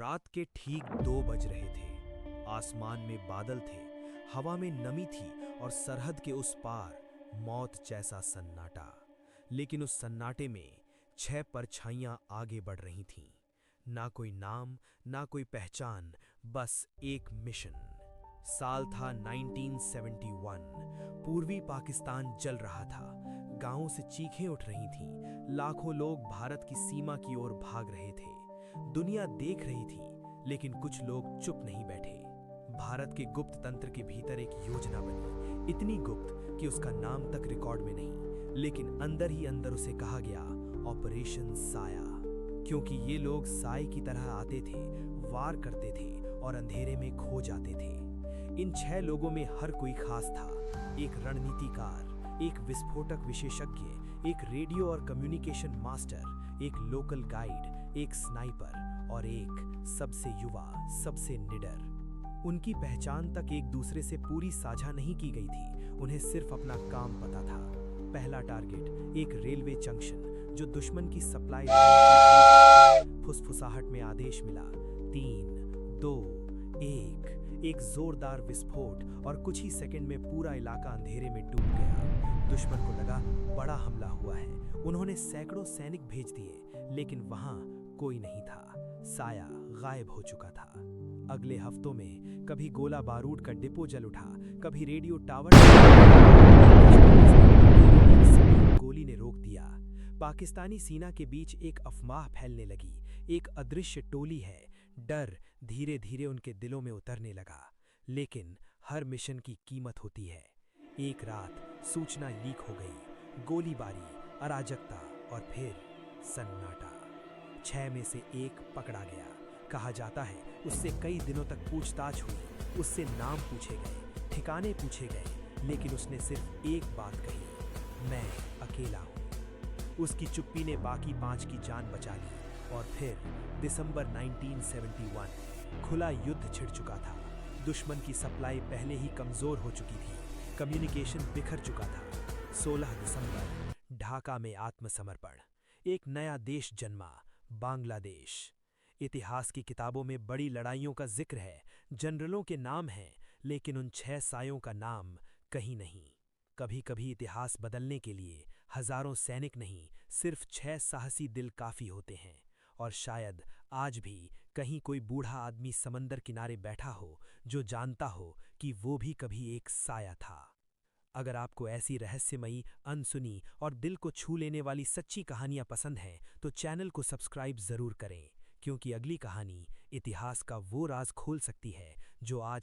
रात के ठीक 2 बज रहे थे। आसमान में बादल थे, हवा में नमी थी और सरहद के उस पार मौत जैसा सन्नाटा। लेकिन उस सन्नाटे में 6 परछाइयां आगे बढ़ रही थीं। ना कोई नाम, ना कोई पहचान, बस एक मिशन। साल था 1971। पूर्वी पाकिस्तान जल रहा था। गांवों से चीखें उठ रही थीं। लाखों लोग भारत की सीमा की ओर भाग रहे थे। दुनिया देख रही थी, लेकिन कुछ लोग चुप नहीं बैठे। भारत के गुप्त तंत्र के भीतर एक योजना बनी, इतनी गुप्त कि उसका नाम तक रिकॉर्ड में नहीं, लेकिन अंदर ही अंदर उसे कहा गया ऑपरेशन साया। क्योंकि ये लोग साए की तरह आते थे, वार करते थे और अंधेरे में खो जाते थे। इन 6 लोगों में हर कोई खास था। एक रणनीतिकार, एक विस्फोटक विशेषज्ञ, एक रेडियो और कम्युनिकेशन मास्टर, एक लोकल गाइड, एक स्नाइपर और एक सबसे युवा, सबसे निडर। उनकी पहचान तक एक दूसरे से पूरी साझा नहीं की गई थी। उन्हें सिर्फ अपना काम पता था। पहला टारगेट एक रेलवे जंक्शन जो दुश्मन की सप्लाई लाइन की। फुसफुसाहट में आदेश मिला, 3, 2, 1। एक जोरदार विस्फोट और कुछ ही सेकंड में पूरा इलाका अंधेरे में डूब गया। दुश्मन को लगा बड़ा हमला हुआ है। उन्होंने सैकड़ों सैनिक भेज दिए, लेकिन वहां कोई नहीं था। साया गायब हो चुका था। अगले हफ्तों में कभी गोला बारूद का डिपो जल उठा, कभी रेडियो टावर गोली ने रोक दिया। पाकिस्तानी सेना के बीच एक अफवाह फैलने लगी, एक अदृश्य टोली है। डर धीरे धीरे उनके दिलों में उतरने लगा। लेकिन हर मिशन की कीमत होती है। एक रात सूचना लीक हो गई, गोलीबारी, अराजकता और फिर सन्नाटा। 6 में से एक पकड़ा गया। कहा जाता है उससे कई दिनों तक पूछताछ हुई, उससे नाम पूछे गए, ठिकाने पूछे गए, लेकिन उसने सिर्फ एक बात कही, मैं अकेला हूं। उसकी चुप्पी ने बाकी 5 की जान बचा ली। और फिर दिसंबर 1971, खुला युद्ध छिड़ चुका था। दुश्मन की सप्लाई पहले ही कमजोर हो चुकी थी, कम्युनिकेशन बिखर चुका था। 16 दिसंबर, ढाका में आत्मसमर्पण। एक नया देश जन्मा, बांग्लादेश। इतिहास की किताबों में बड़ी लड़ाइयों का जिक्र है, जनरलों के नाम हैं, लेकिन उन 6 सायों का नाम कहीं नहीं। कभी कभी इतिहास बदलने के लिए हजारों सैनिक नहीं, सिर्फ 6 साहसी दिल काफी होते हैं। और शायद आज भी कहीं कोई बूढ़ा आदमी समंदर किनारे बैठा हो, जो जानता हो कि वो भी कभी एक साया था। अगर आपको ऐसी रहस्यमयी, अनसुनी और दिल को छू लेने वाली सच्ची कहानियां पसंद हैं, तो चैनल को सब्सक्राइब जरूर करें, क्योंकि अगली कहानी इतिहास का वो राज खोल सकती है जो आज